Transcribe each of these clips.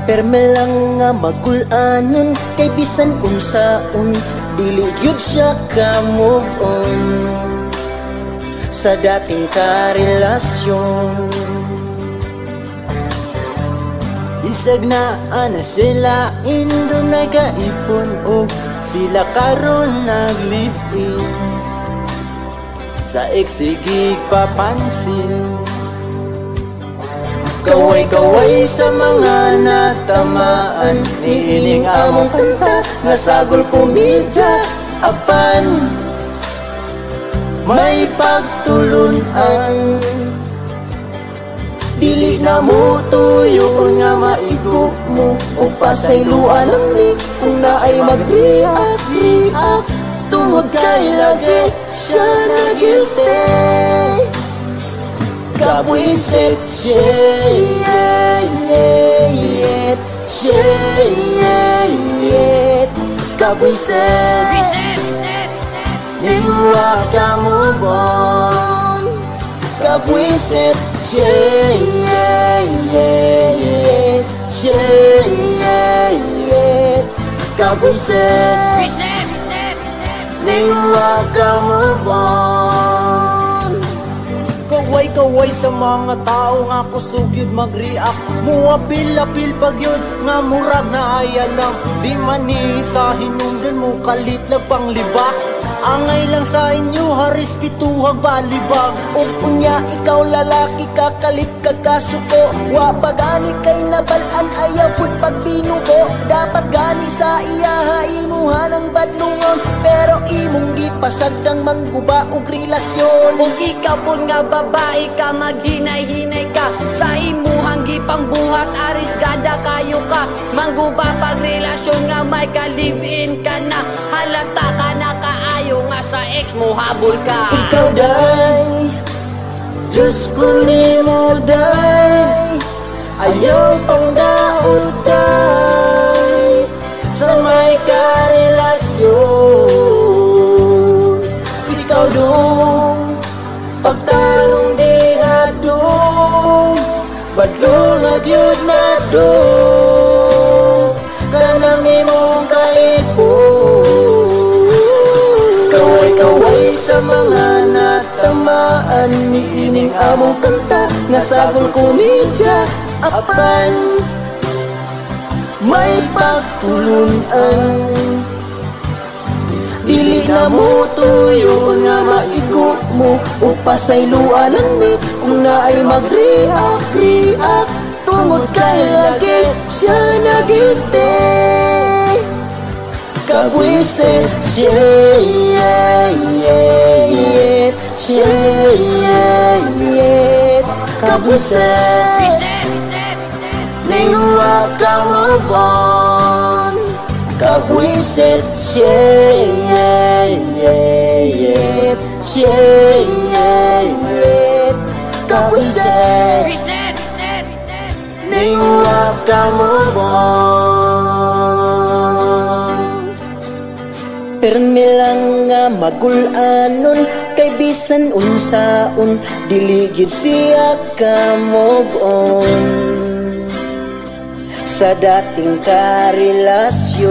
Perme lang nga magkulanon, kay bisan unsaon dili gyud siya ka move on sa dating karelasyon. Isag na ana sila indo nagaipon og sila karon naglive-in sa exigig papansin. Kaway-kaway sa mga natamaan, niining among kanta nga sagol komedya apan may pagtulunan. Dili na mo tuyo nga maigok mo o pasayloan lang ni kung naay mag-react tungod kay lagi siya na guilty. Kabwisit kabwisit ningwa ka move on. Kabwisit kabwisit ningwa ka move on. Kaway-kaway sa mga tao nga kusugyod mag-react, muapil-apil pagyod nga murag na ay alam. Di manihit sa hinungdan mo kalit lang pang libak, angay lang sa inyo haris pituhag balibag. O kunya ikaw lalaki kakalit kagkasuko, wa pa gani kay nabalaan ayaw pud pagbinugo. Dapat gani sa iya imuha ng badlungon, pero imong gipasagdang mangguba og relasyon. Kung ikaw pud nga babae ka, maghinay-hinay ka sa imuhang gipangbuhat, aris gada kayo ka mangguba pag relasyon nga may ka-live-in ka na. Halata ka na kaayo nga sa ex mo habol ka. Ikaw day, Diyos ko ni mo day, ayaw pang daon day sa may karelasyon. Ikaw dong pagtarong diha dong badlong agyud na dong kanang imong kaipon. Kaway-kaway sa mga natamaan, niining among kanta nga sagol komedya apan may pagtulunan. Dili na mo tuyo nga maigok mo o pasayloan lang ni kung naay mag-react tungod kay lagi siya na guilty. Kabwisit kabwisit ningwa ka move on. Kabwisit kabwisit ningwa ka move on. Permi lang nga magkulanon, kay bisan unsaon dili gyud siya ka move on sa dating karelasyon.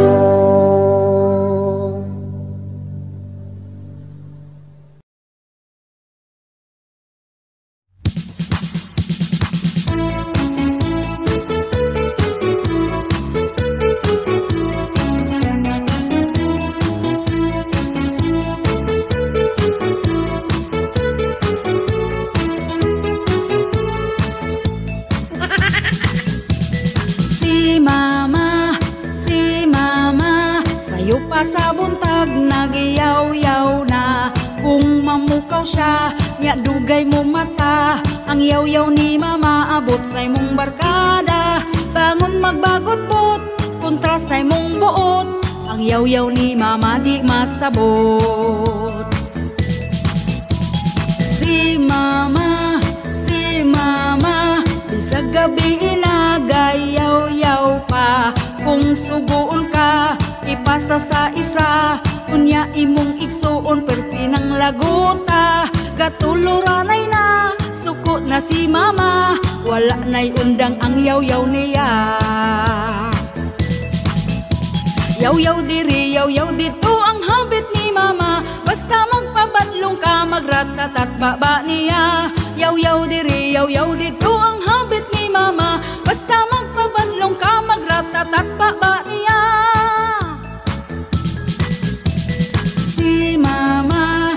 Sa buntag nagiyaw-yaw na, kung mamukaw siya nya dugay mo mata. Ang yaw-yaw ni mama abot sa imong barkada, bangon magbagot-bot kontra sa imong buot. Ang yaw-yaw ni mama di masabot. Si mama di sa gabi inagayaw-yaw pa. Kung suguon ka ipasa sa isa, unya imong igsuon perti ng laguta. Gatuluranay na, suko na si mama, wala na'y undang ang yaw-yaw niya. Yaw-yaw diri, yaw-yaw dito ang habit ni mama. Basta magpabadlong ka, magratatat baba niya. Yaw-yaw diri, yaw-yaw dito ang habit ni mama. Basta magpabadlong ka, magratatat baba niya. Si mama,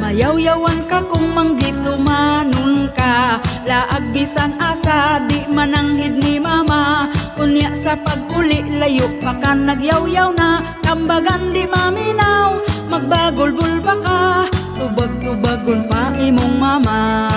mayaw-yawan ka kung manggito manon ka. Laag bisan asa, di mananghid ni mama. Unya sa pag-uli, layo pa ka nagyaw-yaw na. Kambagan di maminaw, magbagol-bul pa ka. Tubag-tubagon pa imong mama.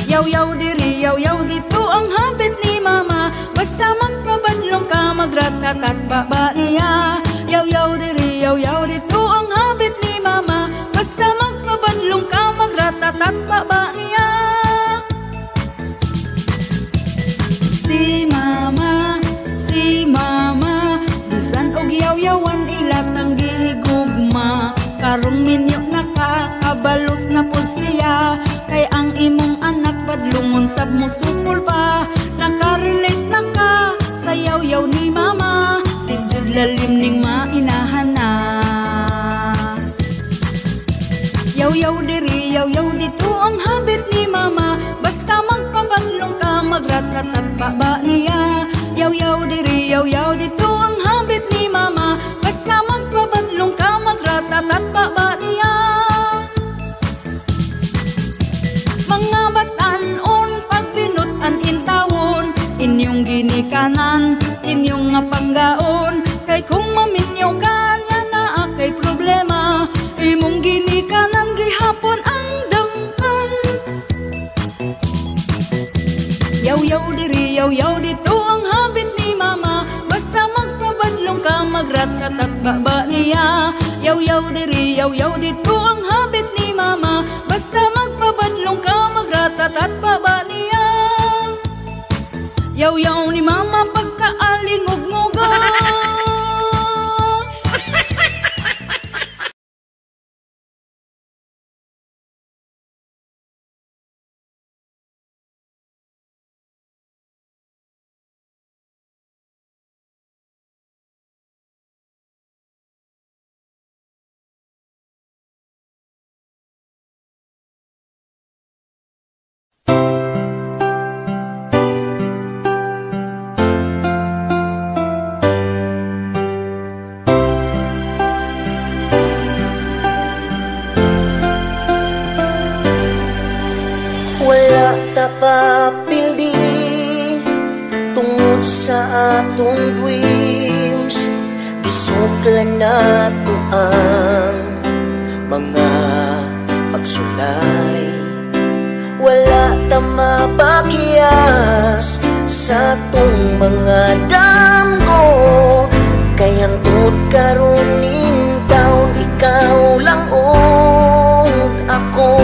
Yaw-yaw diri, yaw-yaw dito ang habit ni mama. Basta magpabadlong ka, magratatat baba niya. Yaw-yaw diri, yaw-yaw dito ang habit ni mama. Basta magpabadlong ka, magratatat baba niya. Si mama, bisan og yaw-yawan ilat ang gihigugma. Karong minyo nakakabalos na pud siya. Kay ang imong anak badlungon sab mo sukol pa. Nakarelate na ka sa yaw-yaw ni mama. Di lalim ning mainahan na. Yaw-yaw diri, yaw-yaw dito ang habit ni mama. Basta magpabadlong ka, magratatat baba niya. Yaw-yaw diri, yaw-yaw dito ang habit ni mama. Basta magpabadlong ka, magratatat baba niya. Mga batanon, pagbinutan intawon, inyong ginikanan, inyong nga panggaon. Kay kung maminyaw ka niya na akay problema, imong ginikanan gihapon ang dangkan. Yaw-yaw diri, yaw-yaw dito ang habit ni mama. Basta magpabadlong ka, magratatat baba niya. Yaw-yaw diri, yaw-yaw dito ang habit ni mama. Basta magpabadlong ka, magratatat baba niya. Yaw-yaw ni mama pagkaalingog-ngoga. Papildi tungod sa atong dreams, gisuklan nato ang mga pagsulay. Wala ta mapakiyas sa atong mga damgo. Kayang tut karon taon, ikaw lang og ako.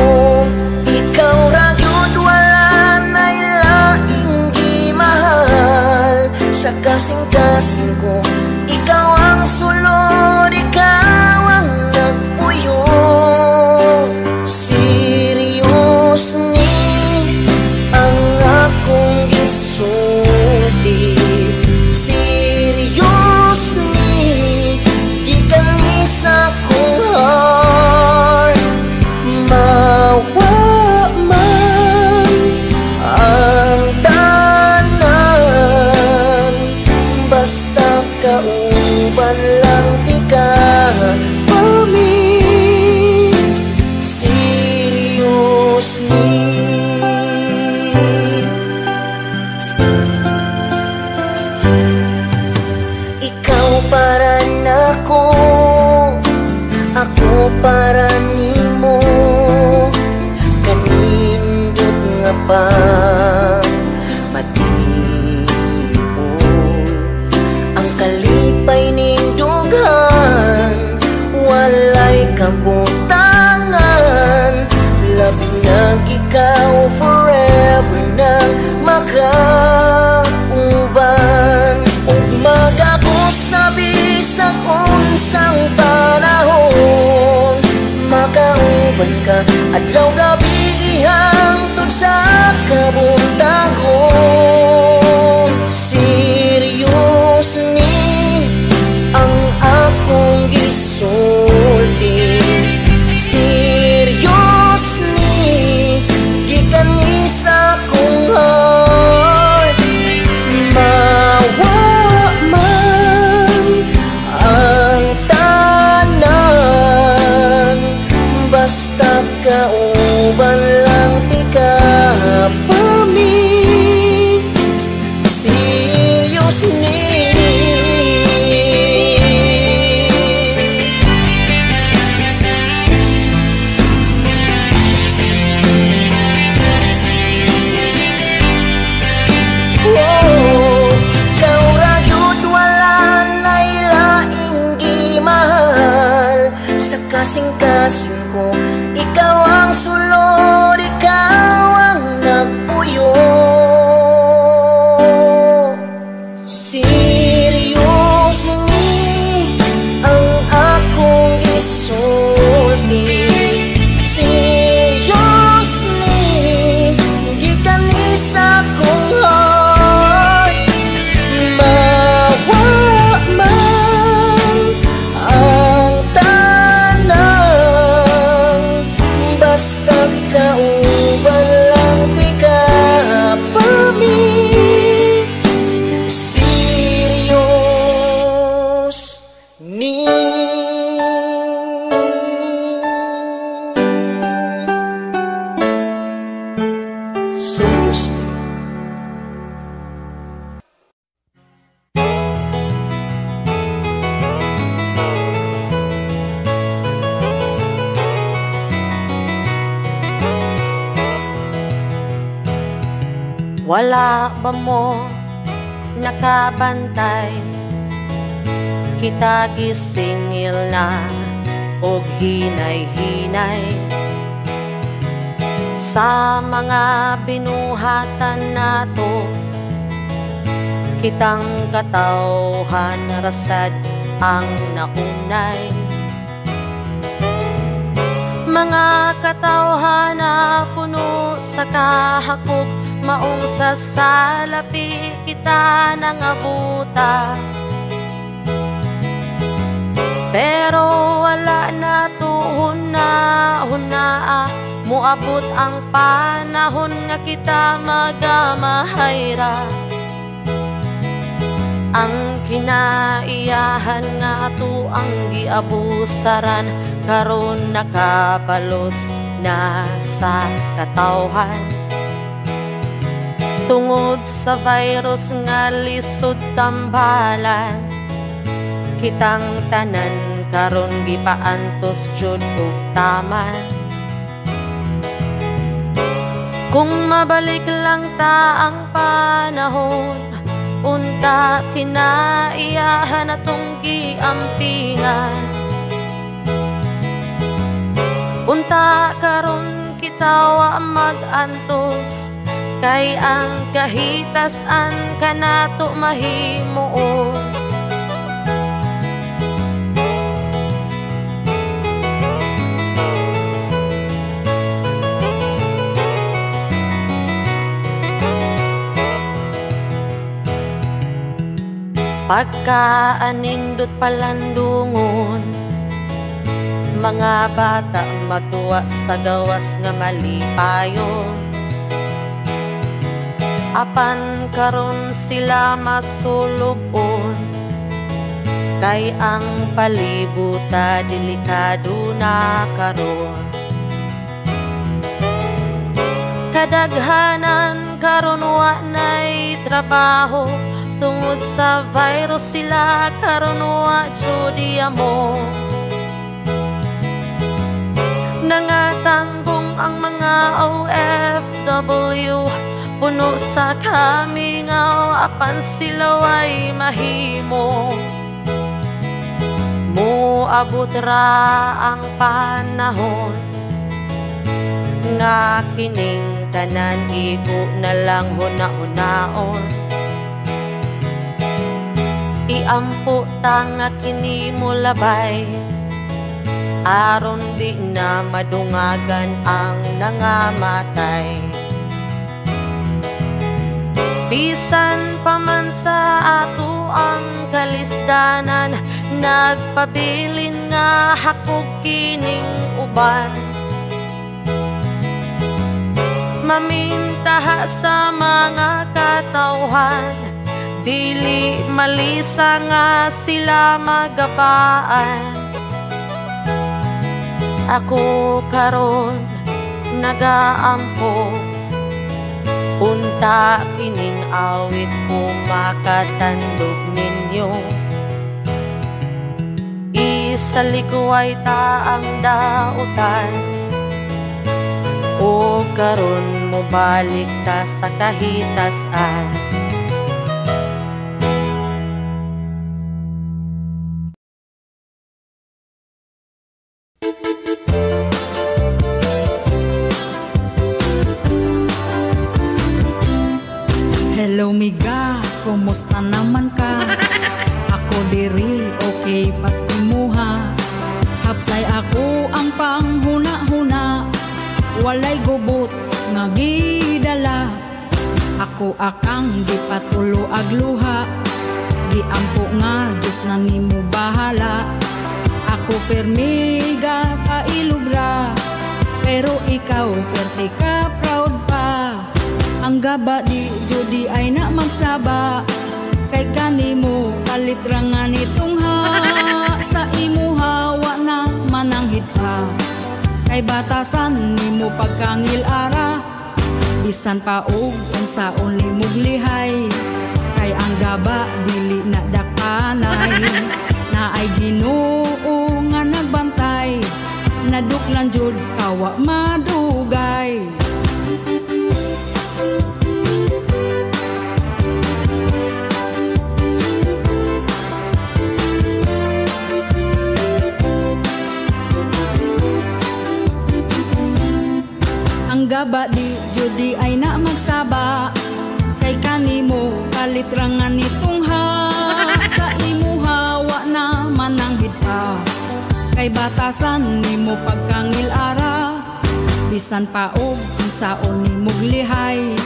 Ikaw ra gyud wala nay laing gimahal. Sa kasing-kasing ko, ikaw ang sulod, ikaw ang nagpuyo. Serious ni ang akong gisulti. Serious ni gikan ni sa kong heart. Mawa man ang tanan, basta kauban lang di ka pami. Seriously, ikaw para nako, ako para nimo. Kanindot nga pa matiun ang kalipay ning dughan. Walay kabutangan, labi na ikaw forever nang makauban. Ug mag-ako sa bisag unsang panahon, makaon kauban ka adlaw gabi hangtod sa kabuntagon. Serious ni ang akong gisulti, serious ni gikan ni sa akong heart. Mawa man ang tanan, basta kauban lang ti ka pa mi. Serious ni kasing-kasing ko, ikaw ang sulod, ikaw ang nagpuyo. Serious ni ang akong gisulti, serious ni gikan ni sa akong heart. Mawa man ang basta kauban lang ti ka pa mi. Serious ni serious. Wala ba mo nakabantay? Kita gisingil na og hinay-hinay sa mga binuhatan nato. Kitang katawhan rasad ang naunay, mga katawhan na puno sa kahakog, maong sa salapi kita nangabuta. Pero wala na tuhuna muabot ang panahon nga kita magamahayra. Ang kinaiyahan nga ato ang giabusaran, karon nakabalos na sa katawhan. Tungod sa virus nga lisod tambalan, kitang tanan karon gipaantos jud og taman. Kung mabalik lang ta ang panahon, unta kinaiyahan atong giampingan. Unta karon kita wa mag-antos, kay ang kahitasan kanato mahimuon. Pagkaanindot palandungon, mga bata matuwa sa gawas nga malipayon. Apan karon sila masulubon, kay ang palibuta delikado na karon. Kadaghanan karon wa nay trabaho, tungod sa virus sila karon wa jud mo. Nangatanggong ang mga OFW, puno sa kamingaw, apan sila way mahimo. Moabot ra ang panahon nga kining tanan igo na lang huna-hunaon. Iampo ta nga kini mo labay, aron di na madungagan ang nangamatay. Bisan pa man sa ato ang kalisdanan, nagpabilin nga hakog kining uban. Mamintaha sa mga katawhan, dili malisa nga sila magabaan. Ako karon nagaampo, unta kining awit ko makatandog ninyo. Isaligway ta ang dautan, o karon mo balik ta sa kahitasan. Hello miga, kumusta naman ka? Ako diri, okay paski muha. Hapsay ako ang panghuna-huna, walay gubot nga gidala. Ako akang gipatulo ag luha, giampo nga Diyos na nimo bahala. Ako permiga pailubra, pero ikaw perti ka proud pa. Ang gaba di judi ay na magsaba, kay kanimo kalitrangan itong ha. Sa imo hawa na mananghit pa, kay batasan nimo pagkangil ara. Bisan pa og unsaon nimog lihay, kay ang gaba dili na dakanay. Na ay Ginoo nga nagbantay, naduklan jud kawa madugay. Ang gaba di judi ay na magsaba, kay kanimo kalitrangan itong ha. Sa imo hawa na mananghid pa, kay batasan nimo pagkangil ara. Bisan pa og unsaon nimog lihay,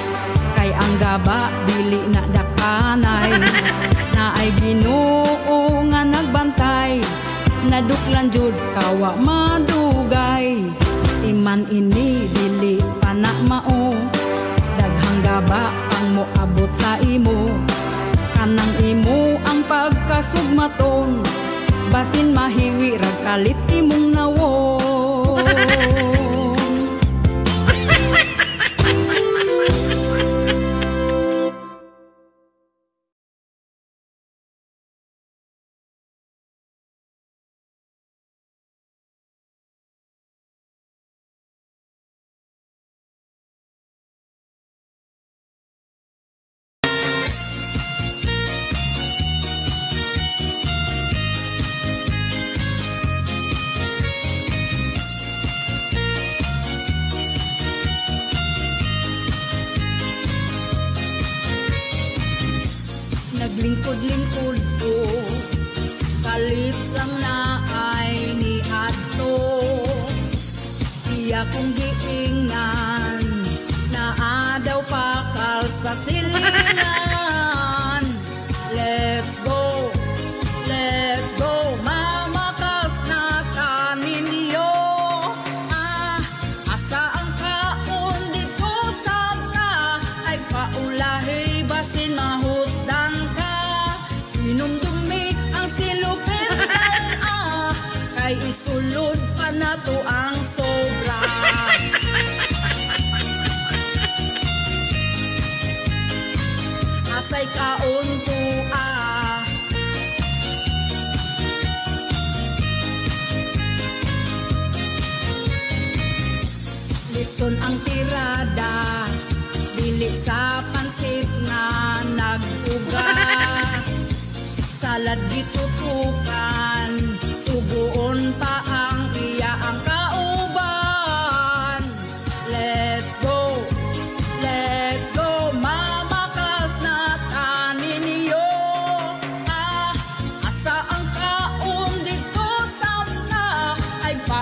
kay ang gaba dili na dakanay. Na ay Ginoo nga nagbantay, naduklan jud kawa madugay. Iman ini dili pa na mao, daghang gaba ang moabot sa imo. Kanang imo ang pagkasugmaton, basin mahiwi rag kalit imong nawon. Naglingkod-lingkod ko, kalit lang na ay ni Adto. Iya kong giingnan, naadaw pakal sa silingan. Let's go, mama kals na kaninyo. Asa ang kaon dito sabta, ay paulahi basin mahutdan ka. Inumdumi ang silupin kay isulod pa na to ang sobra. Asay kaon to litson ang tirada, dili sa pansit na nag-uga. Salad gitutukan, suguon pa ang iya ang kauban. Let's go, mama kals na tanin niyo. Asa ang kaon dito sa na, ay pa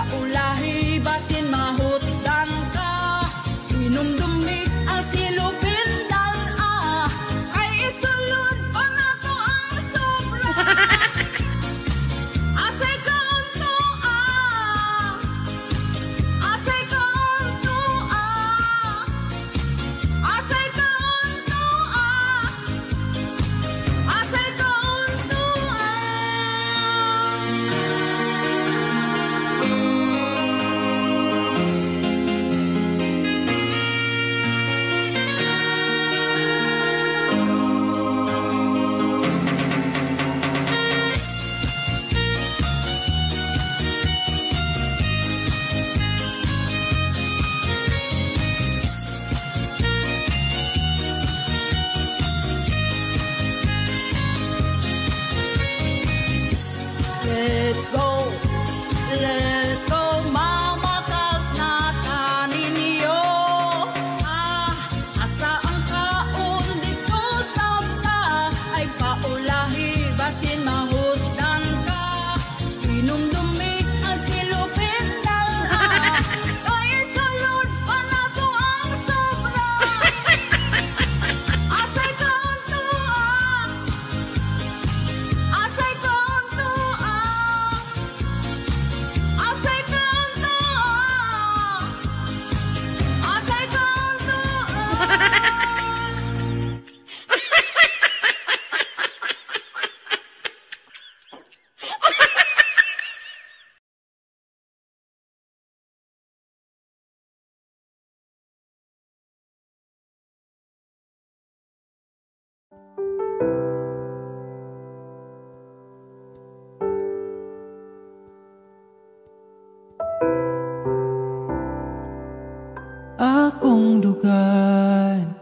Akong dugan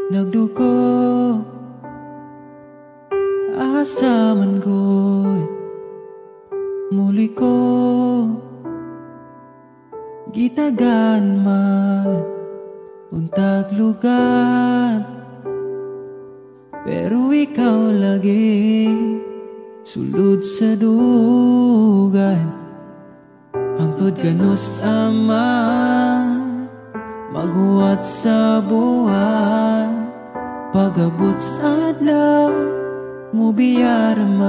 nagdugo, asa man gud muli ko gitagan man untag lugar, pero ikaw lagi sulod sa dugan. Hangtod ganus ama maghuwat sa buwan, pagabot sa adlaw mo biyaraman.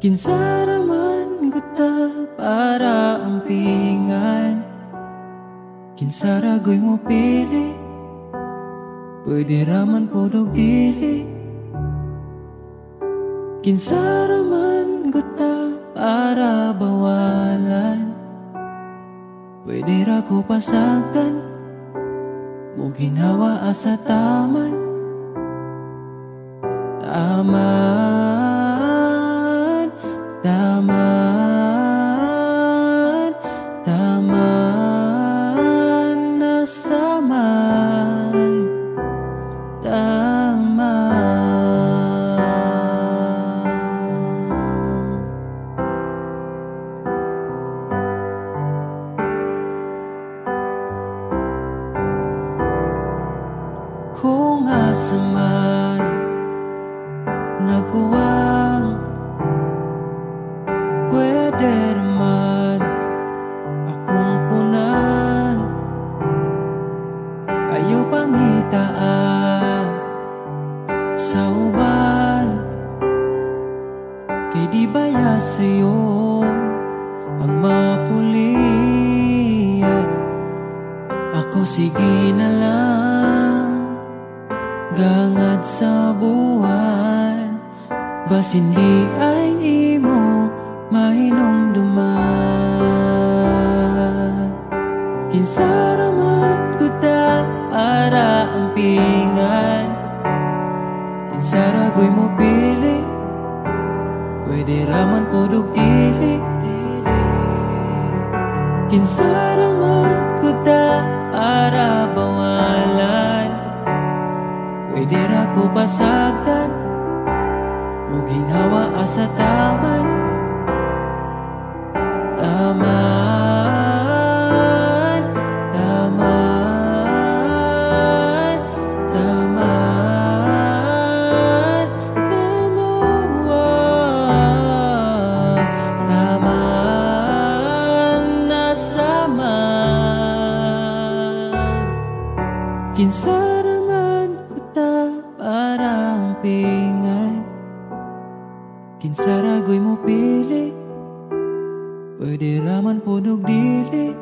Kinsaraman guta para ampingan, kinsaragoy mo pili, pwede raman ko dili. Kinsaraman guta para bawalan, pwede ra ko pasagdan, mo ginawa asa taman. Taman, taman, taman, nasaman, taman. Kung asaman nagkuwang, pwede naman akong punan. Ayaw pangitaan sa uban, kay di baya sa'yo ang mapulian. Ako sige na lang gangad sa buwan, bas hindi ay imo mahinumduman. Kinsaraman guta para ampingan, kinsaragoy mo pili, pwede raman po dili. Kinsaraman guta para bawalan, pwede ra ko pasagdan, mo ginawa asa taman. Taman, taman, taman, taman, taman, nasaman. Kinsaraman kuta para ampingan, kinsaragoy mo pili, pwede raman po dili.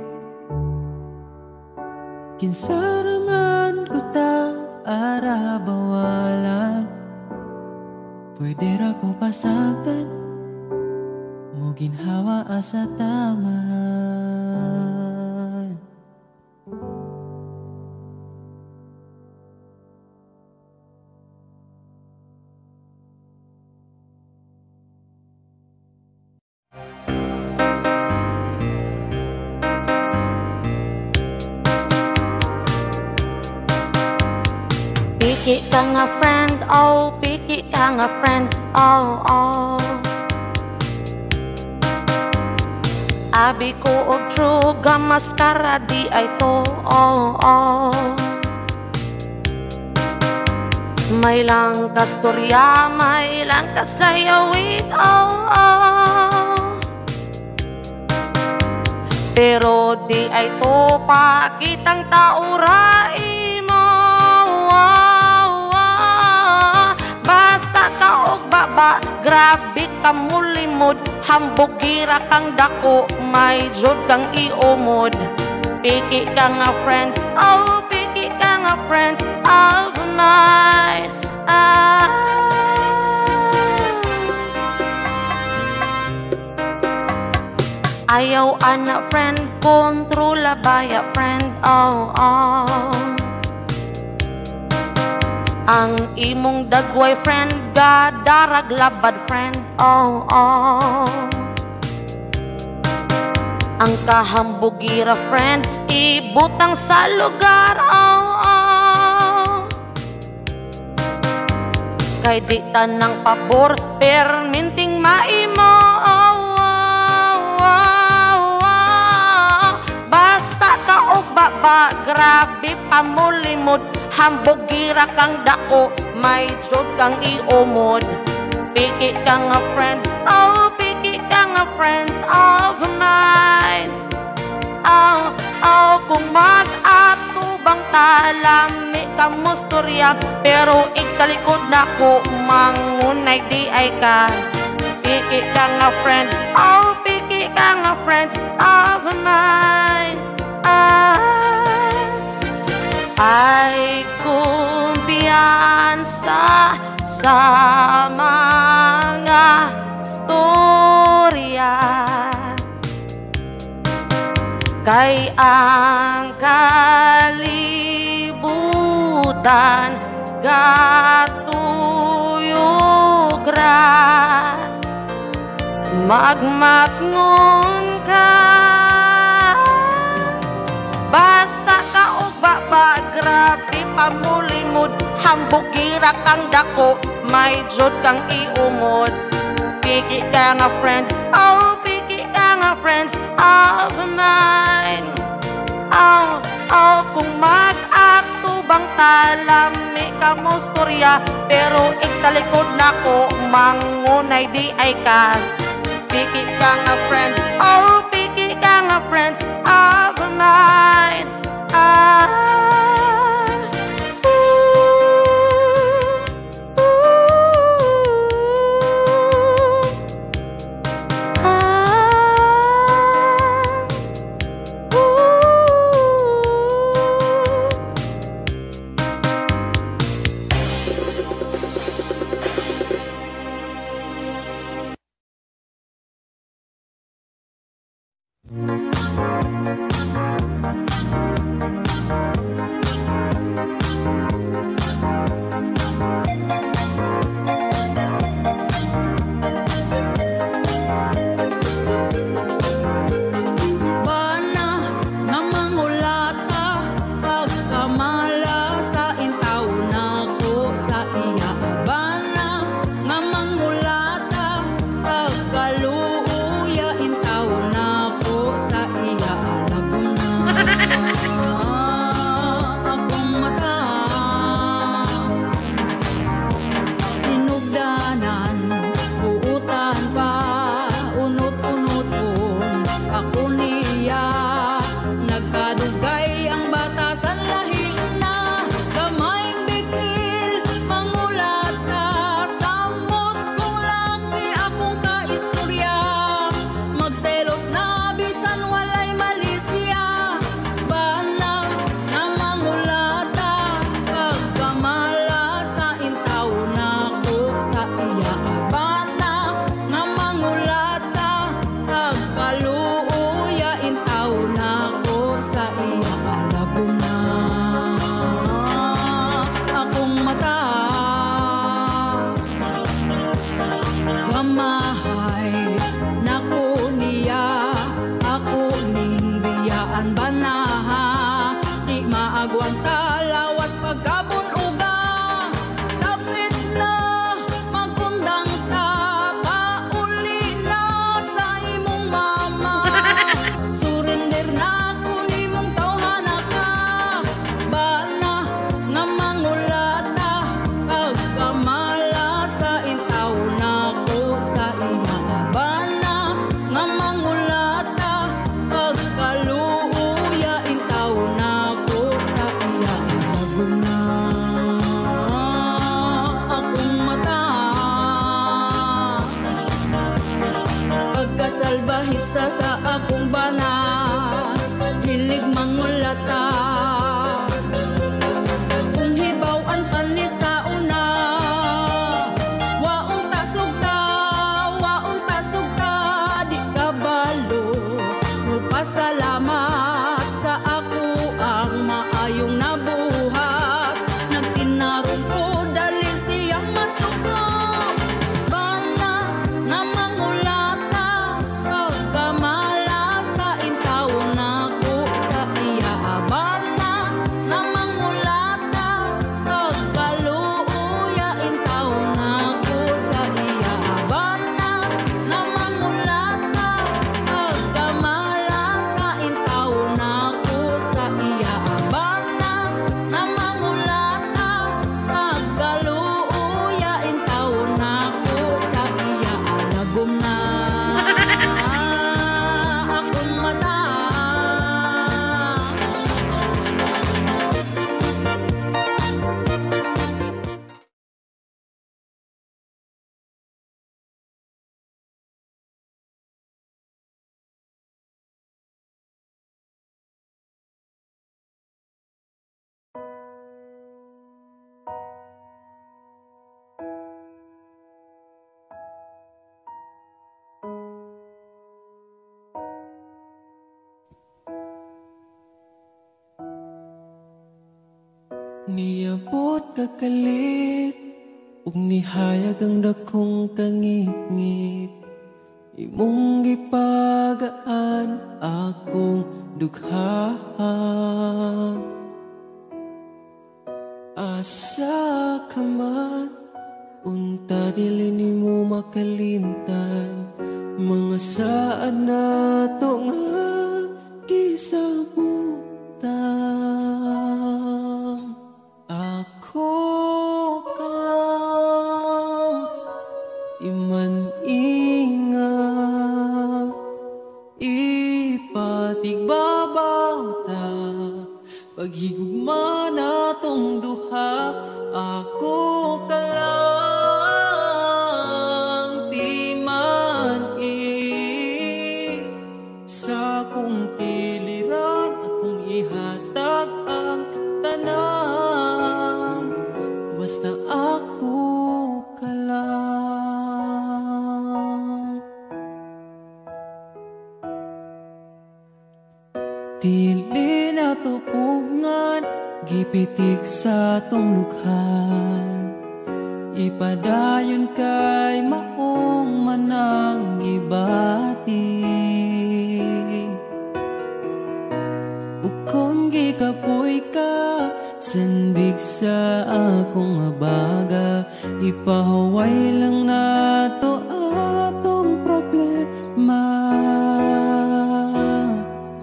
Kinsaraman kuta para bawalan, pwede ra ko pasagdan, mo ginhawa asa taman. Piki ka nga friend, oh, piki ka nga friend, oh, oh. Abi ko og true, gamaskara di ay to, oh, oh. May lang kastorya, may lang kasayawit, oh, oh. Pero di ay to pakitang taura imo, oh, oh. Basta ka og baba, grabe ka mulimod, hambog gira kang dako, may jud kang iumod. Piki ka nga friend, oh, piki ka nga friend of mine, ah. Ayaw anak friend, kontrola baya friend, oh, oh. Ang imong dagway friend, gadarag labad friend, oh oh. Ang kahambugira friend, ibutang sa lugar, oh oh. Kay di tanang pabor, perminting maimo, oh oh oh oh. Basa ka o baba, grabe pamulimod, hambugira kang dako, may jod kang iumod. Piki ka nga friend, oh piki ka nga friend of mine. Oh, oh, kung mag-atubang talami ka musturya, pero ikalikod na ko, mangunay di ay ka. Piki ka nga friend, oh piki ka nga friend of mine. Ay kumpiyansa sa mga storya, kay ang kalibutan gatuyog ra, magmatngon ka. Basa ka o baba, grabe pamulimod, hambugira kang dako, may jod kang iumod. Piki ka nga friend, oh piki ka nga friends of mine. Oh, oh, kung mag-atubang talami ka musturya, pero ikalikod na ko, mangunay di ay ka. Piki ka nga friend, oh piki ka nga friends of mine. Salbahisa sa akong bana, hilig mangulata. Kung hibaw-an pa ni sa una, waong tasog ta, di ka balo. Magpasalamat sa ako ang maayong nabuhat, nagtinarong ko Niabot kakalit ug nihayag ang dakong kangit-ngit. Imong gipagaan akong dughaan. Asa ka man, unta dili nimo makalimtan. Mga saad na to nga gisabutan. Ako ka lang, iman ingat, ipatigbabaw ta, paghigugma na tong duha. Ako ka lang, di man sa kong kiliran, akong ihatag ang tanan, basta ako ka lang. Dili na tupungan, gipitik sa tong lukhan, ipadayon kay maong manang gibati. Kung gikapoy ka, sandig sa akong abaga, ipahuway lang na to atong problema.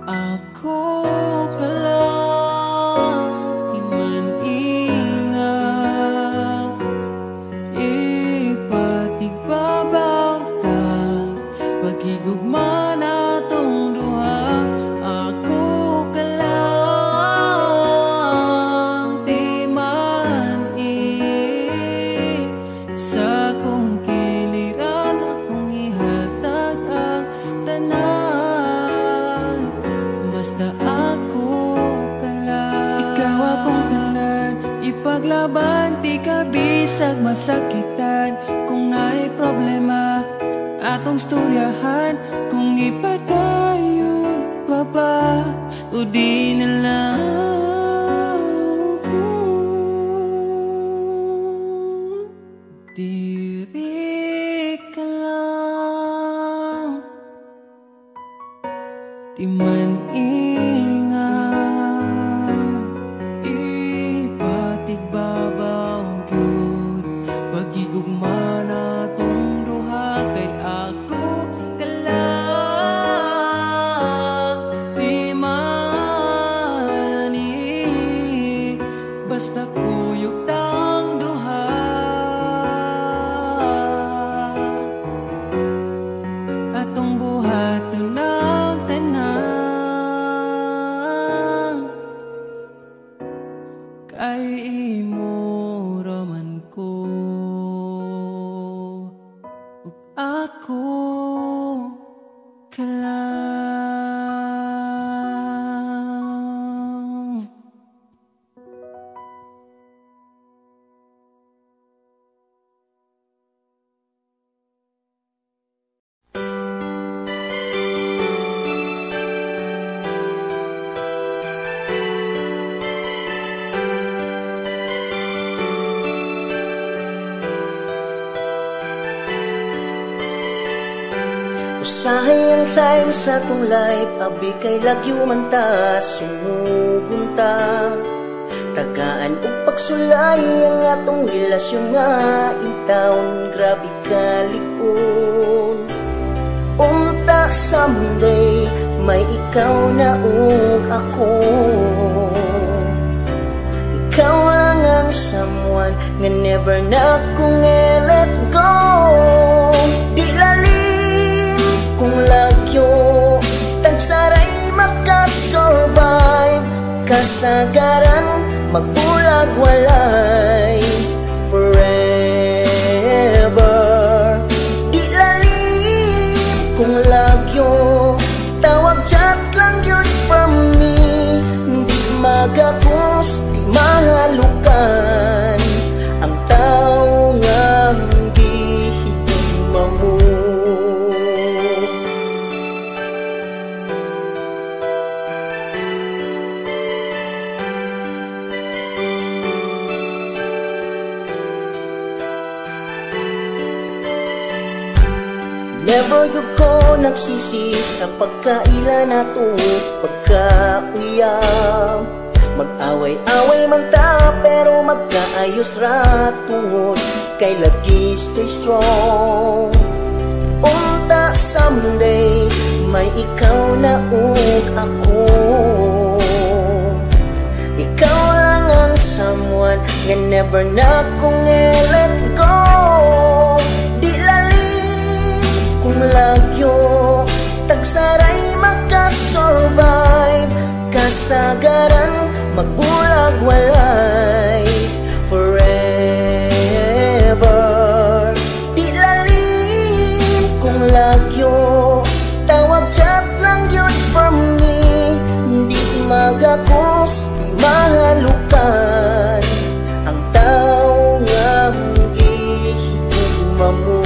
Ako ka lang, iman ingat, ipatigbabaw ta, paghigugma na tong duha. Paglaban, di ka bisag masakitan. Kung naay problema, atong storyahan. Kung ipadayon pa ba, o di na lang. Diri ka lang, di man gugma na tong duha, kay ako ka lang, di man basta kuyog tang duha. Atong buhat ng tanan, kay imo raman ko. Ako ka lang. Usahay ang time sa tong life, abi kay lagyo man ta, sumugon ta. Tagaan o pagsulay ang atong relasyon nga intawon, grabe kalikon. Unta someday, may ikaw na ug ako. Ikaw lang ang someone nga never na kong let go. Di lalim kung lagyo, tagsaray makasurvive. Kasagaran, magbulag walay forever. Di lalim kung lagyo, tawag chat lang yun for me. Di magapos, di mahalukan ang tao nga gihigugma mo. Never yun ko nagsisi sa pagkaila na to pagkauyam. Mag-away-away man ta pero magkaayos ra tungod kay lagi stay strong. Unta someday may ikaw na ug ako. Ikaw lang ang someone nga never na kong let go. Di lalim kung lagyo tagsaray makasurvive. Kasagaran magbulag walay forever. Di lalim kung lagyo tawag chat lang yun for me. Di magakos, di mahalukan ang tao nga gihigugma mo.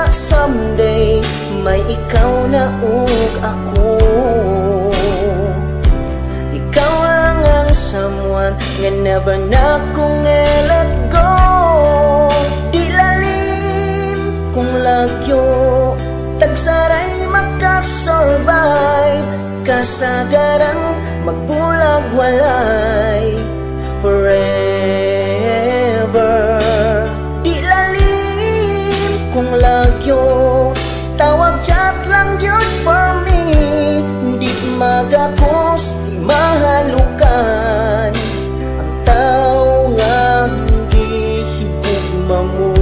Someday may ikaw na ug ako. Ikaw lang ang someone nga never na kong let go. Di lalim kung lagyo tagsaray makasurvive. Kasagaran magbulag walay forever. Di lalim kung lagyo tawag chat lang yun for me. Di magapos, di mahalukan ang tao nga gihigugma mo.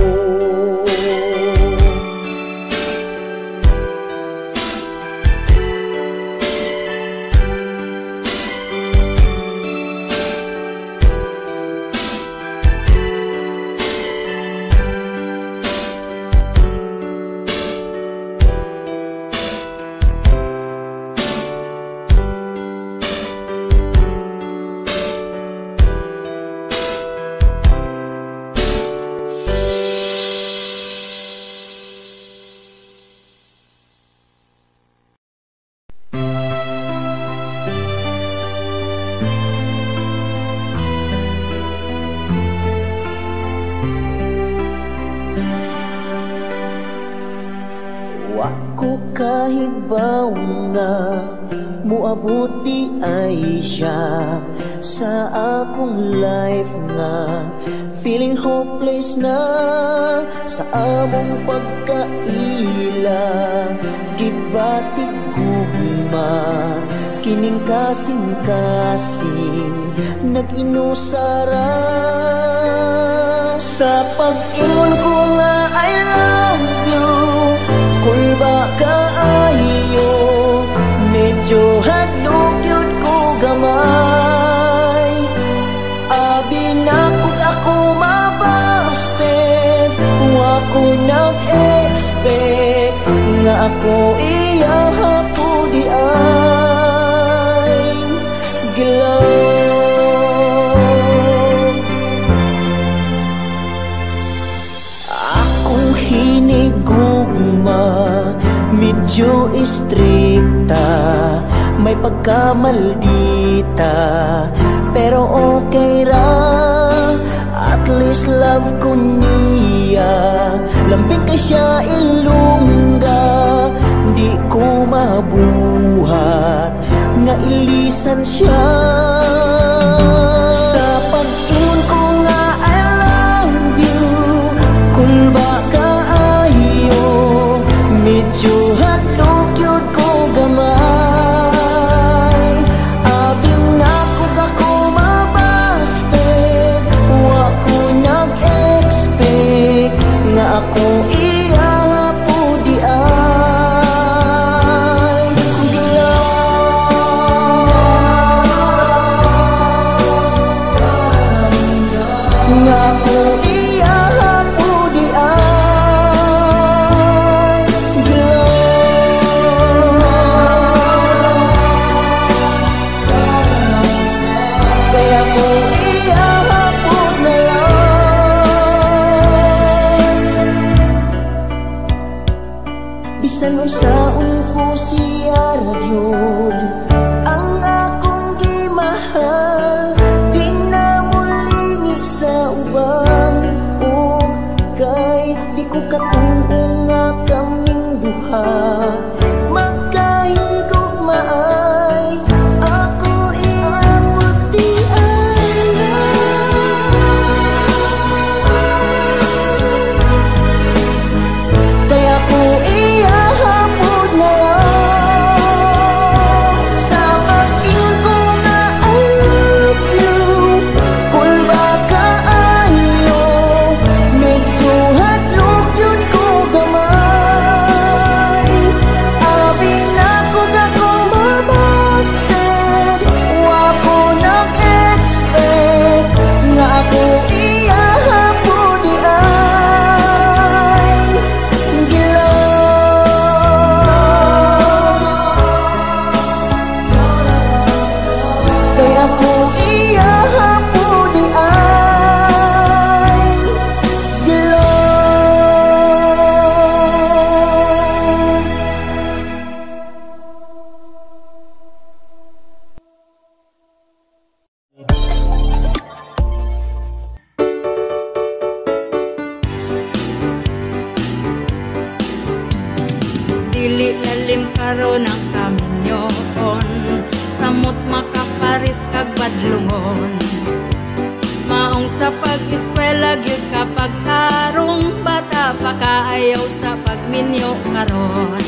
Wako kahibaw nga muabuti ay siya sa akong life nga feeling hopeless na sa among pagkaila. Gibatig gugma kining kasing-kasing nag-inusara sa pag-ingon ko nga I love you. Kulba kaayo medyo hadlok yun ko gamay. Abi na kung ako mabasted, wako nag-expect nga ako iyahapo di ay gilaw. Akong hinigugma medyo istrikta, may pagkamaldita, pero okay ra. At least love ko niya, lambing kay siya ilungga. Di ko mabuhat nga ilisan siya. Sa pag-ingon ko nga I love you, kulba kaayo medyo hadlok yun ko gamay. Abing na kung ako mabasted, wako nag-expect nga ako iyahapo di ay gilaw. hapon di ay galaw. Dili lalim karon ang kaminyoon, samot makaparis kag badlungon. Maong sa pag-eskwela gyud kapag tarong, bata pa kaayaw sa pagminyo karon.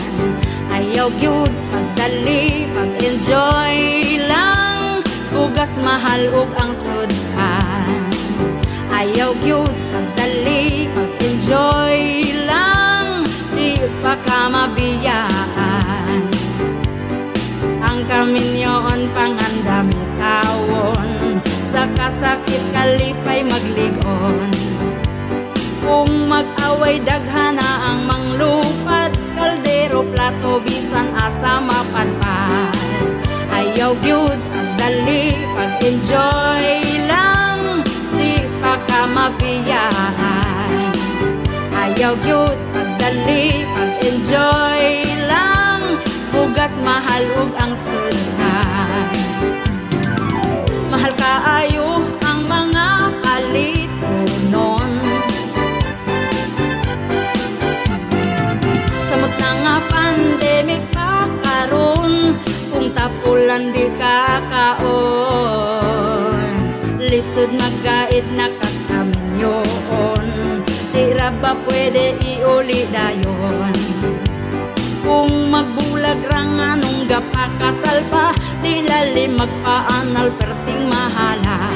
Ayaw gyud pagdali, pag-enjoy lang, bugas mahal ug ang sudan. Ayaw gyud pagdali, pag-enjoy lang, di pa ka mabiyaan. Ang kaminyoon pangandami tawon, sa kasakit kalipay magligon. Kung mag-away daghana ang manglupad, kaldero plato bisan asa mapadpad. Ayaw gyud pagdali, pag-enjoy lang, di pa ka mabiyaan. Ayaw gyud pagdali, pag-enjoy lang, bugas mahal ug ang sudan. Mahal kaayo ang mga palitonon, samot na nga pandemic pa karon, kung tapulan di kakaon. Lisod magkait na kas kaminyoon, di ra ba pwede iuli dayon. Kung magbulag rang anong gapakasal pa, di lalim magpaanal perting mahala.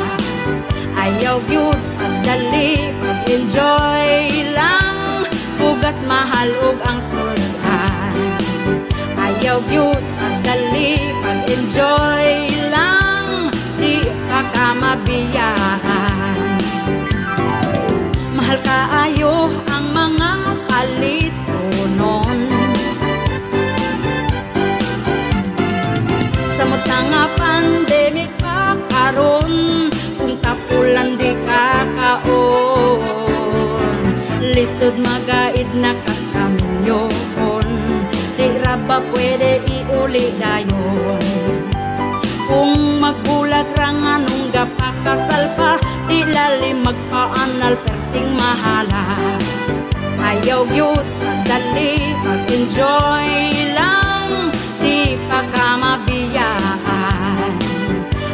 Ayaw gyud pagdali, pag-enjoy lang, bugas mahal ug ang sudan. Ayaw gyud pagdali, pag-enjoy lang, di pa ka mabiyaan. Mahal kaayo ang mga palitonon, samot na nga pandemic pa karon, kung tapulan di kakaon. Lisod magaid na kas kaminyoon, di ra ba pwede iuli dayon. Kung magbulag rang anong gapakasal pa, di lalim magpaanal perting mahala. Ayaw gyud pagdali, pag-enjoy lang, di pa ka mabiyaan.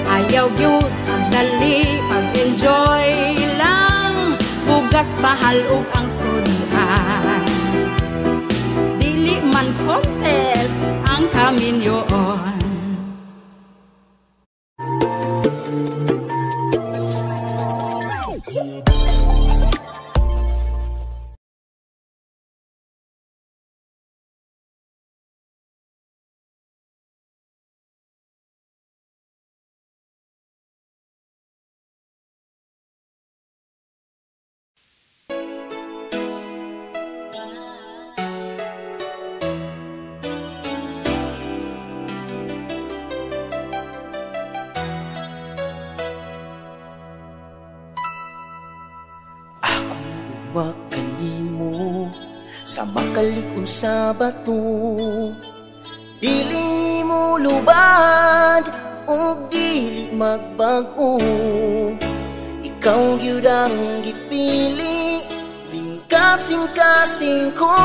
Ayaw gyud pagdali, pag-enjoy lang, bugas mahal ug ang sudan. Dili man contest ang kaminyoon. Kanimo sa makalikon sa bato, dili mo lubad ug dili magbago. Ikaw gyud ang gipili, lingkasing-kasing ko.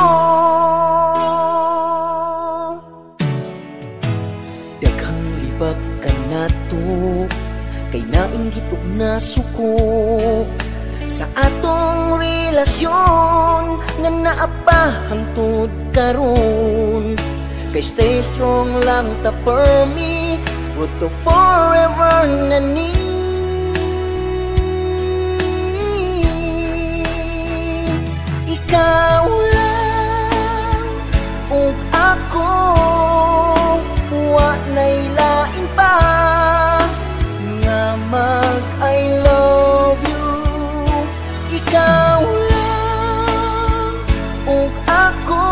Daghang libak ka nato, kay nainggit ug nasuko sa atong relasyon nga naa pa hangtod karon. Kay stay strong lang ta for me, but to forever na ni. Ikaw lang ug ako, wa nay lain pa nga mag I love you. Ikaw lang ug ako,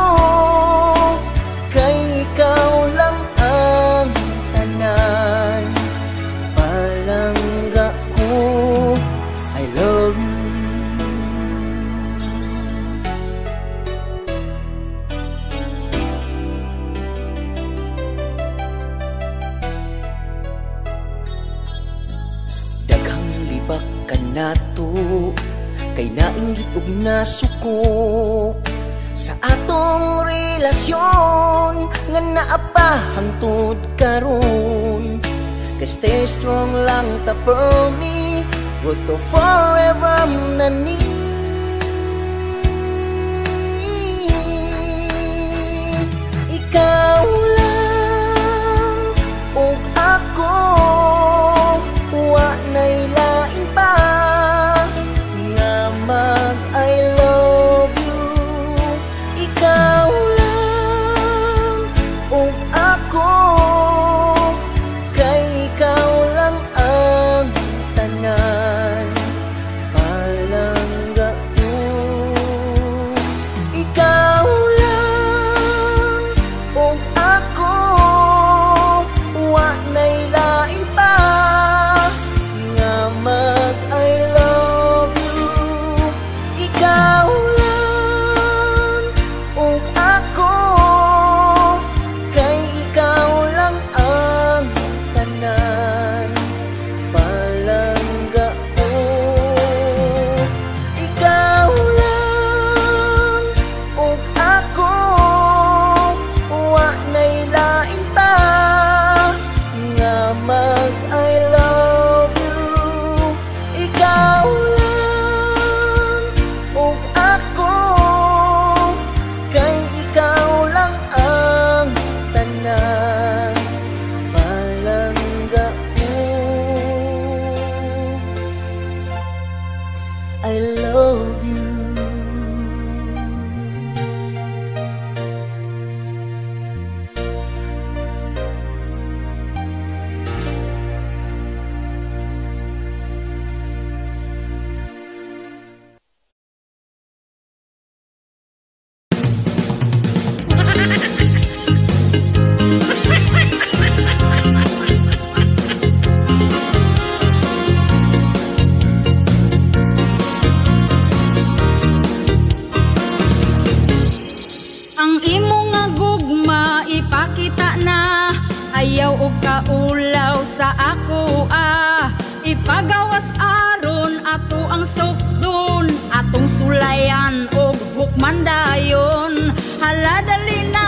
kay ikaw lang ang tanan. Palangga inggit ug nasuko sa atong relasyon nga naa pa hangtod karon. Kay stay strong lang ta for me, good to forever na ni. Ikaw lang ug ako, wa na'y lain pa nga mag I love you. Ikaw lang ug ako, kay ikaw lang ang tanan palangga ko. Ikaw lang ug ako, wa na'y lain pa nga mag I love you. Ikaw lang ug ako, kay ikaw lang ang tanan palangga ko. Ikaw lang ug ako, wa na'y lain pa nga mag I love you. Ikaw lang ug ako, kay ikaw lang ang tanan palangga ko. I love you. Ang imo nga gugma ipakita na, ayaw og kaulaw sa ako ipagawas aron ato ang sukdon, atong sulayan og hukman dayon. Hala dali na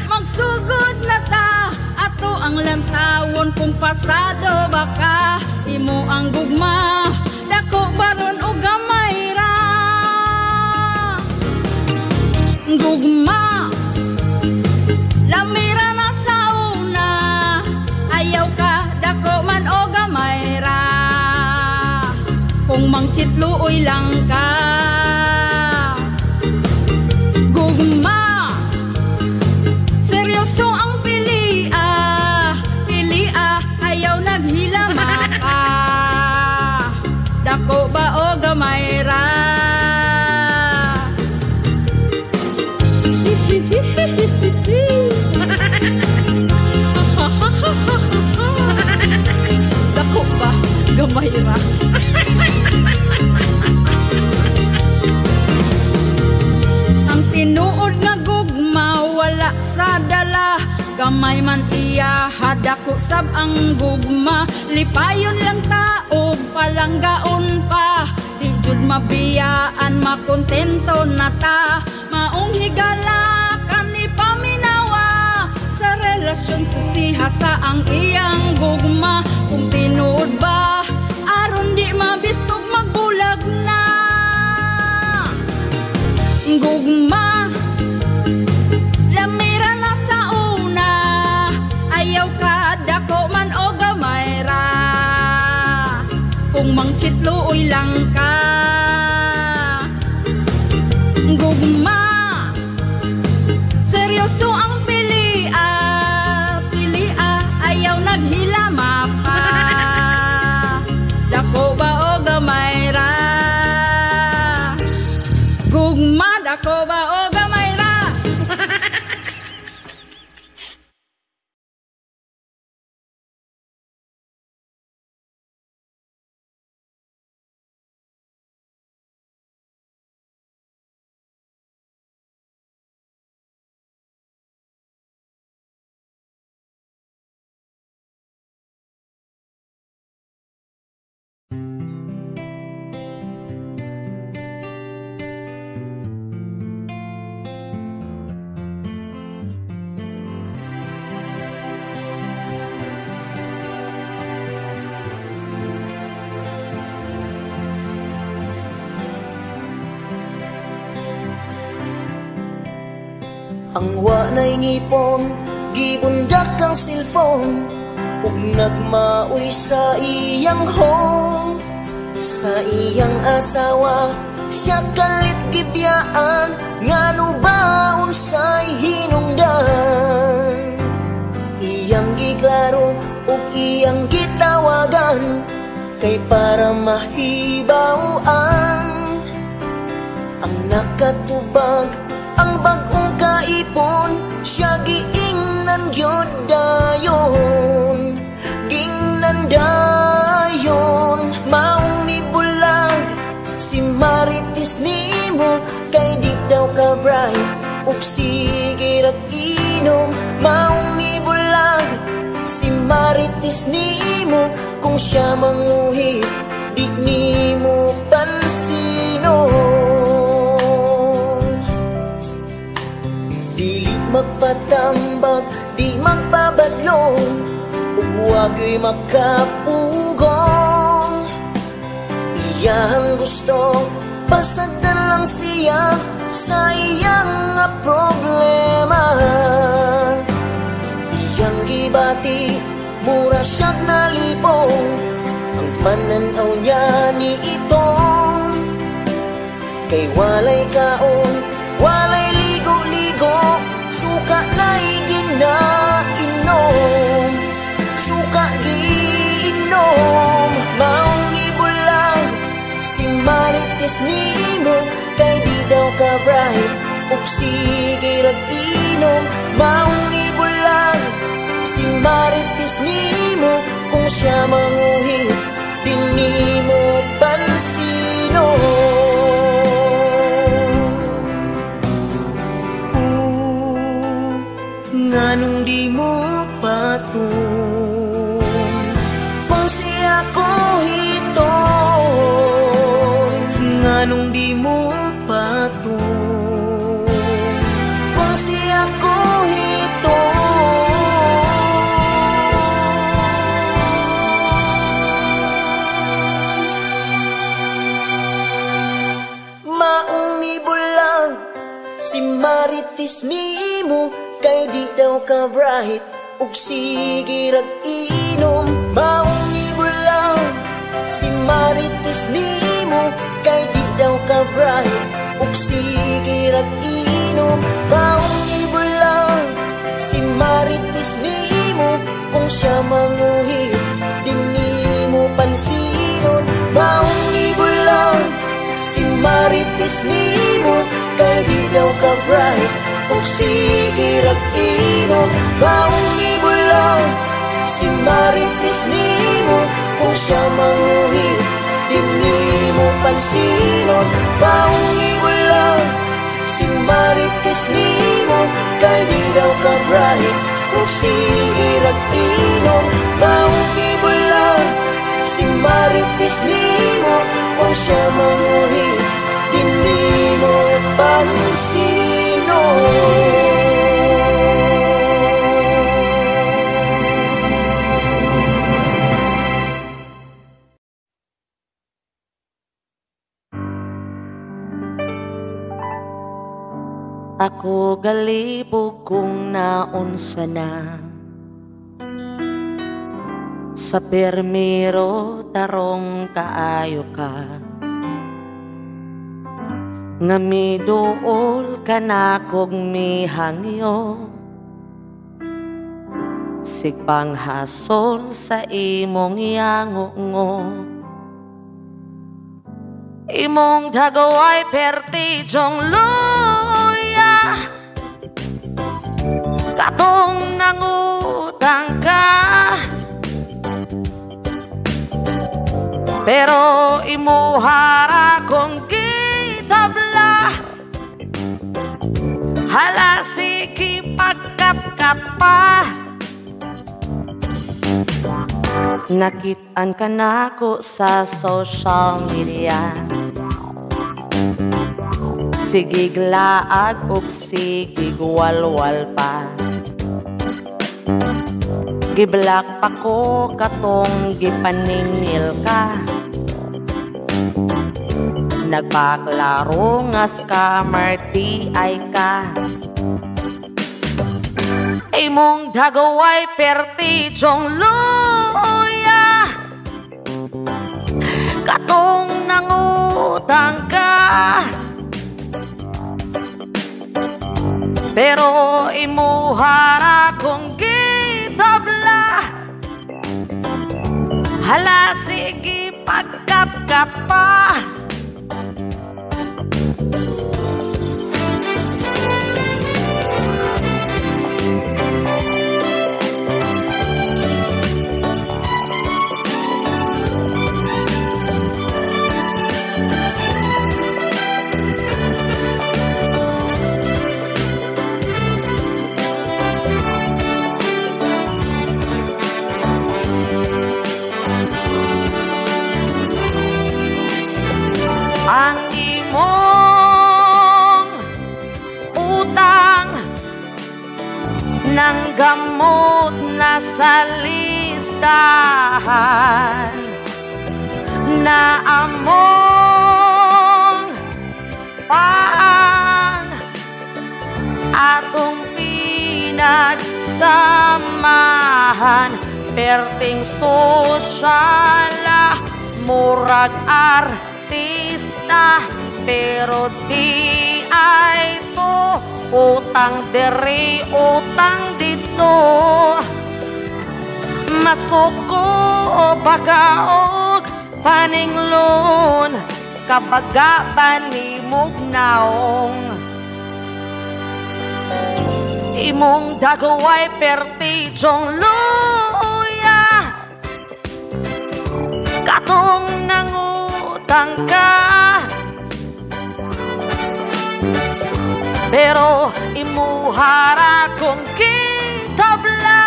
magsugod na ta, ato ang lantawon kung pasado baka imo ang gugma, dako baron og gamay ra. Gugma, lamira na sa una, ayaw ka dako man o gamay ra. Kung mangchitluoy lang ka, gugma, seryoso ang pilia, ayaw naghilama ka. Dako ba o gamay ra? Dako ba gamay ra? Ang tinuod nga gugma wala sa dala, gamay man iya hadako sab ang gugma. Lipayon lang taog palanggaon pa, di jud mabiyaan makontento na ta. Maong higala kani paminawa, sa relasyon susiha sa ang iyang gugma. Kung tinuod ba aron di mabistog magbulag na. Gugma, lamira na sa una, ayaw ka dako man o gamay ra. Kung mangchitluoy lang ka, gugma, seryoso ang pilia, ayaw naghilama pa. Dako ba o gamay ra? Gugma, dako ba o gamay ra? Ang walay ngipon, gibundak ang cellphone, ug nagmaoy sa iyang home. Sa iyang asawa, siya kalit gibiyaan, ngano ba unsay hinungdan. Iyang giklaro ug iyang gitawagan, kay para mahibawaan. Ang nakatubag, ang bagong kaipon, siya giingnan gyud dayon. Gingnan dayon, maong nibulag si Marites nimo, kay di daw ka bright ug sige rag inom. Maong nibulag si Marites nimo, kung siya manguhit di nimo pansinon. Dili magpatambag, di magpabadlong, ug wag'y makapugong. Iyang gusto, pasagdan lang siya sa iyang problema. Iyang gibati, mura siyag nalipong, ang pananaw niya ni itong. Kay walay kaon, walay ligo-ligo, suka na'y ginainom. Suka giinom, maong ibulang si Marites nimo, kay di daw ka bright ug sige rag inom. Maong ibulang si Marites nimo, kung siya manguhit di nimo pansinon. Nganong di mo patun, kung siya ko hiton. Nganong di mo patun, kung siya ko hiton. Maong nibulang si Marites nimo, kay di daw ka bright ug sige rag inom. Maong nibulang si Marites nimo, kay di daw ka bright ug sige rag inom. Maong nibulang si Marites nimo, kung siya manguhit di nimo pansinon. Maong nibulang si Marites nimo, kay di daw ka bright ug sige rag inom. Maong nibulang si Marites nimo, kung siya manguhit di nimo pansinon. Maong nibulang si Marites nimo, kay di daw ka bright ug sige rag inom. Maong nibulang si Marites nimo, kung siya manguhit di nimo pansinon. Ako galibog kung naunsa na, sa permiro tarong kaayo ka. Nga miduol ka na kog mihangyo, sigpang hasol sa imong yangungo. Imong dagaway pertijong luya, katong nangutang ka. Pero imuhara kong gitabla, hala sige pagkat-kat pa. Nakitaan ka na ko sa social media, sigig laag ug sigig walwal pa. Giblak pa ko katong gipaningil ka, nagpaklaro nga scammer ti ay ka. imong dagaway pertijong luya, katong nangutang ka, pero imuhara kong gitabla. Hala sige pagkat-kat pa, ang imong utang ng gamot na sa listahan na among paan atong pinagsamahan, perting sosyala murag artista, pero di ay to utang diri utang dito. Masuko o bagaog paninglon, kabaga banimog naong imong dagaway pertijong luya, katong nangutang ka, pero imuhara kong kitabla.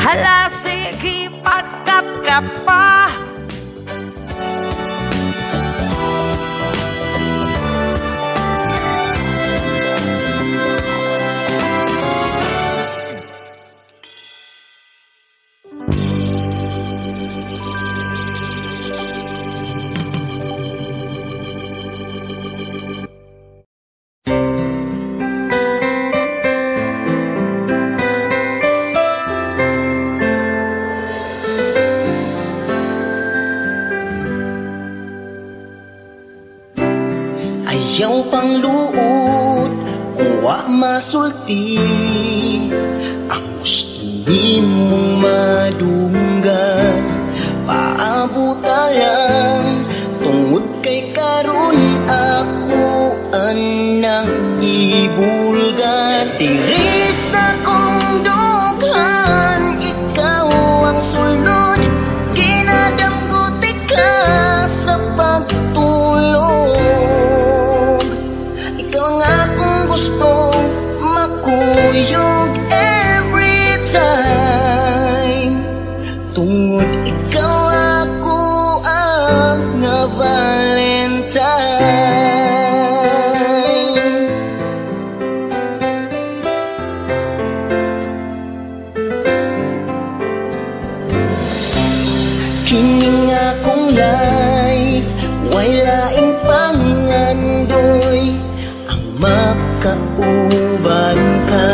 Hala sige pagkat-kat pa, ayaw pang luod kung wa masulti, ang gusto nimong madunggan. Paabuta lang tungod kay karon ako anang ibulgan. Diri sa kong dughan ikaw ang sulod, ginadamguti ka sa pagtulog. Ikaw ang akong gustong makuyog every time, tungod ikaw ako ang Valentine. Kining akong life way laing pangandoy, ang makauban ka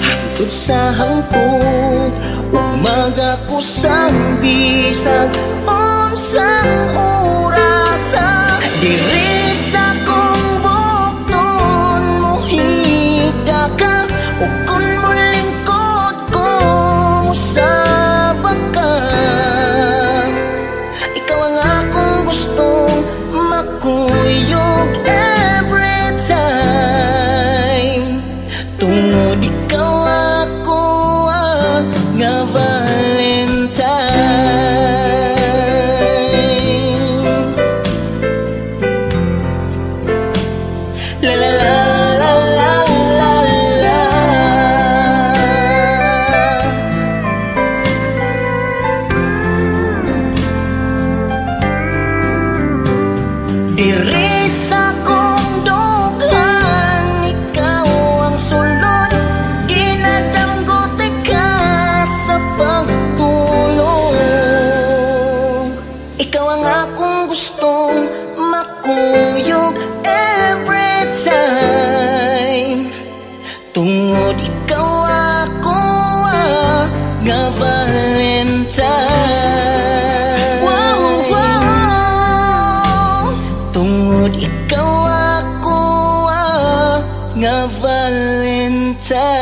hangtod sa hangtod, umaga ko sang bisag unsang orasa. Diri sa kong bukton mohigda ka, ug kun molingkod ko musabak ka. Ikaw ang akong gustong makuyog every time, tungod ikaw ako nga Valentine. nga Valentine. Wow, wow. Tungod ikaw ako nga Valentine.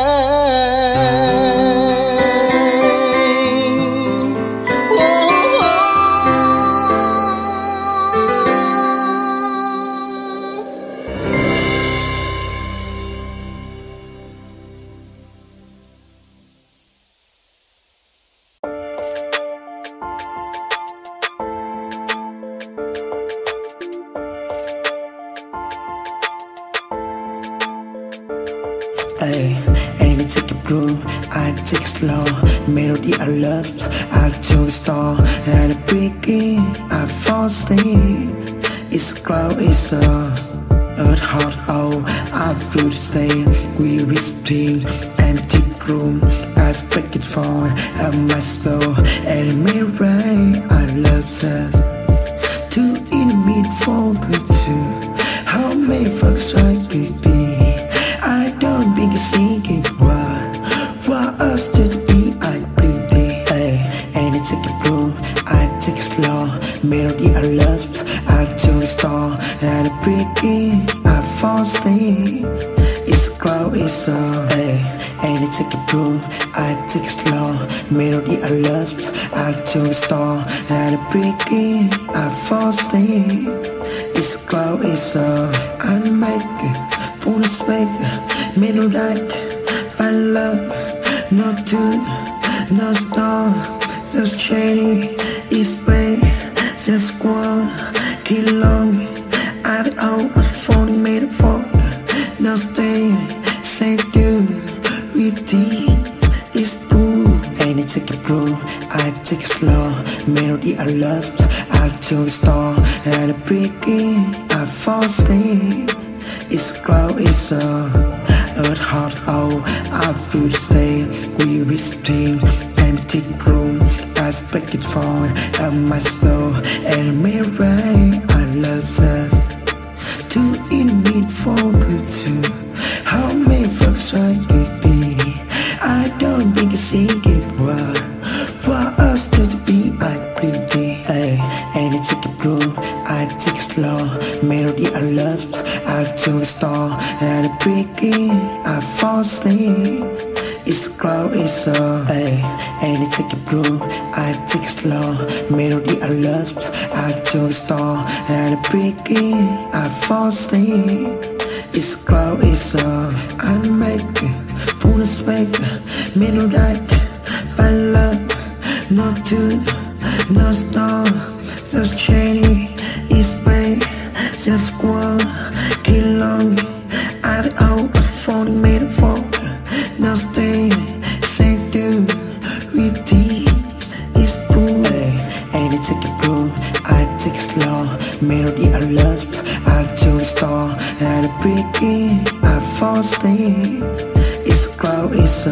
Ay, ain't it take a groove, I take slow. Melody I love, I took a star. And a breaking, I fall asleep. It's a cloud, it's a earth heart, oh I feel the same. We respect empty room, I speak it for my soul. And me right, I love us. Two in the mid for good too. How many fucks I could be? I don't be singing why us to be I bleed it. Hey, and it take a proof, I take it slow. Melody I love, I took a star. And a breaking, I fall asleep. It's a cloud, it's a hey, and it take a proof, I take it slow. Melody I love, I took a star. And a breaking, I fall asleep. It's a cloud, it's a I make it. Full of space, middle light, my love, no tune, no star, just shady, it's way, just squall, kill long, I the out of falling made a fall, no stay, say dude, with tea, it's blue, and it take a brew, I take it slow, melody I love, I took a star, and a breaking, I fall asleep. It's a cloud, it's a earth heart, oh I feel the same. We respect empty room, I speak it for my soul. And me right, I love us. Two in the mid for good too. How many fucks I could be? I don't be singing why us to be I bleed it. Hey, and it take a groove, I take it slow. Melody I love, I took a star. And a breaking, I fall asleep. It's a cloud, it's a hey, and it take a groove, I take it slow. Melody I love, I took a star. And a breaking, I fall asleep. It's a cloud, it's a I make it. Full of space, middle light, my love, no tune, no star, just shady, it's way, just squall, kill long, I the out of falling made a fall, no stay, say do, with tea, it's blue, and it take a brew, I take it slow, melody I love, I took a star, and a breaking, I fall asleep, it's a cloud, it's a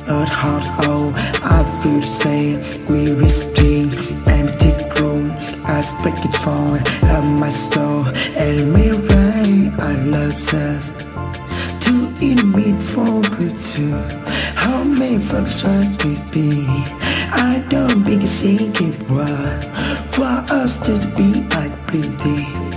earth heart, oh I feel the same. We respect empty room, I speak it for my soul. And me right, I love us. Two in the mid for good too. How many fucks I could be? I don't be singing why us to be I bleed it.